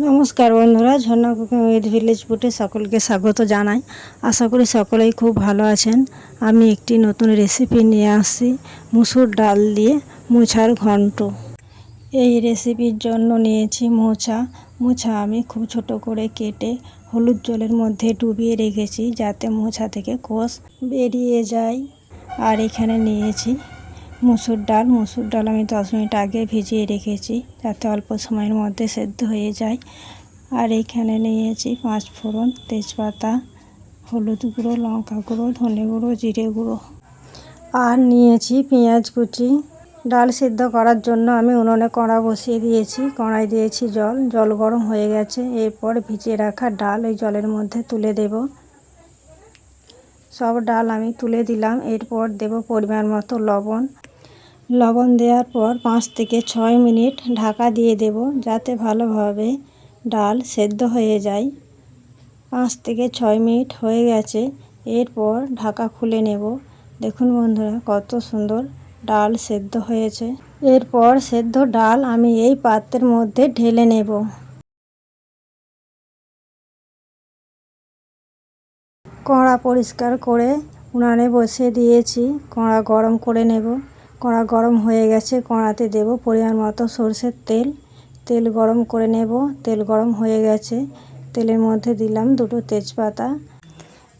নমস্কার বন্ধুরা, ঝর্ণা cooking with village ফুডে সকলকে স্বাগত জানাই। আশা করি সকলেই খুব ভালো আছেন। আমি একটি নতুন রেসিপি নিয়ে আসছি, মুসুর ডাল দিয়ে মোচার ঘন্ট। এই রেসিপির জন্য নিয়েছি মোচা আমি খুব ছোট করে কেটে হলুদ জলের মধ্যে ডুবিয়ে রেখেছি যাতে মোচা থেকে কোষ বেরিয়ে যায়। আর এখানে নিয়েছি মুসুর ডাল আমি 10 মিনিট আগে ভিজিয়ে রেখেছি যাতে অল্প সময়ের মধ্যে সেদ্ধ হয়ে যায়। আর এখানে নিয়েছি 5 ফোড়ন, তেজপাতা, হলুদ গুঁড়ো, লঙ্কা গুঁড়ো, ধনে গুঁড়ো, জিরে গুঁড়ো। আর নিয়েছি পেঁয়াজ কুচি। ডাল সিদ্ধ করার জন্য আমি উনুনে কড়া বসিয়ে দিয়েছি। কড়াই দিয়েছি জল গরম হয়ে গেছে। এরপর ভিজিয়ে রাখা ডাল এই জলের মধ্যে তুলে দেব। সব ডাল আমি তুলে দিলাম। এরপর দেব পরিমাণ মতো লবণ দেওয়ার পর 5 থেকে 6 মিনিট ঢাকা দিয়ে দেব যাতে ভালোভাবে ডাল সেদ্ধ হয়ে যায়। 5 থেকে 6 মিনিট হয়ে গেছে। এরপর ঢাকা খুলে নেব। দেখুন বন্ধুরা, কত সুন্দর ডাল সেদ্ধ হয়েছে। এরপর সেদ্ধ ডাল আমি এই পাত্রের মধ্যে ঢেলে নেব। কড়া পরিষ্কার করে উনানে বসিয়ে দিয়েছি। কড়া গরম করে নেব। কড়া গরম হয়ে গেছে। কড়াতে দেব পরিমাণ মতো সরষের তেল গরম করে নেব। তেল গরম হয়ে গেছে। তেলের মধ্যে দিলাম 2টো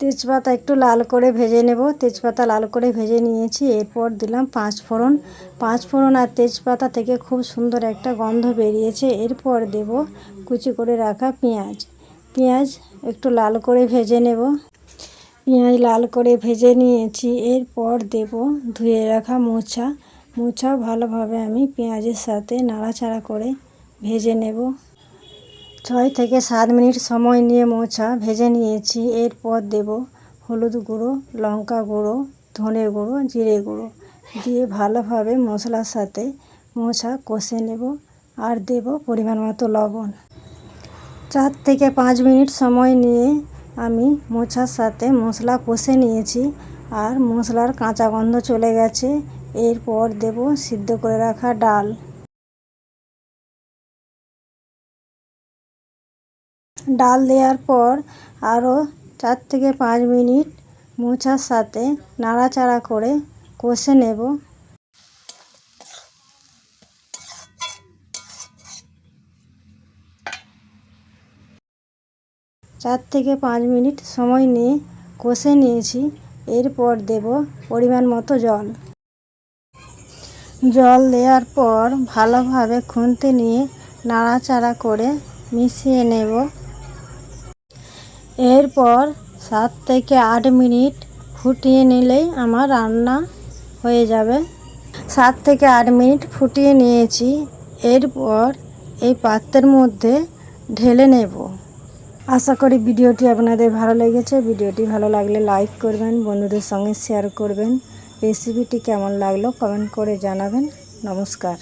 তেজপাতা একটু লাল করে ভেজে নেব। তেজপাতা লাল করে ভেজে নিয়েছি। এরপর দিলাম 5 ফোড়ন আর তেজপাতা থেকে খুব সুন্দর একটা গন্ধ বেরিয়েছে। এরপর দেব কুচি করে রাখা পেঁয়াজ একটু লাল করে ভেজে নেব। পেঁয়াজ লাল করে ভেজে নিয়েছি। এরপর দেব ধুয়ে রাখা মোচা ভালোভাবে আমি পেঁয়াজের সাথে নাড়াচাড়া করে ভেজে নেব। 6 থেকে 7 মিনিট সময় নিয়ে মোচা ভেজে নিয়েছি। এরপর দেব হলুদ গুঁড়ো, লঙ্কা গুঁড়ো, ধনে গুঁড়ো, জিরে গুঁড়ো দিয়ে ভালোভাবে মশলার সাথে মোচা কষে নেব। আর দেব পরিমাণ মতো লবণ। 4 থেকে 5 মিনিট সময় নিয়ে আমি মোচার সাথে মশলা কষে নিয়েছি। আর মশলার কাঁচা গন্ধ চলে গেছে। এরপর দেব সিদ্ধ করে রাখা ডাল দেওয়ার পর আরও 4 থেকে 5 মিনিট মোচার সাথে নাড়াচাড়া করে কষে নেব। 4 থেকে 5 মিনিট সময় নিয়ে কষে নিয়েছি। এরপর দেব পরিমাণ মতো জল দেওয়ার পর ভালোভাবে খুন্তি নিয়ে নাড়াচাড়া করে মিশিয়ে নেব। এরপর 7 থেকে 8 মিনিট ফুটিয়ে নিলেই আমার রান্না হয়ে যাবে। 7 থেকে 8 মিনিট ফুটিয়ে নিয়েছি। এরপর এই পাত্রের মধ্যে ঢেলে নেব। আশা করি ভিডিওটি আপনাদের ভালো লেগেছে। ভিডিওটি ভালো লাগলে লাইক করবেন, বন্ধুদের সঙ্গে শেয়ার করবেন। রেসিপিটি কেমন লাগলো কমেন্ট করে জানাবেন। নমস্কার।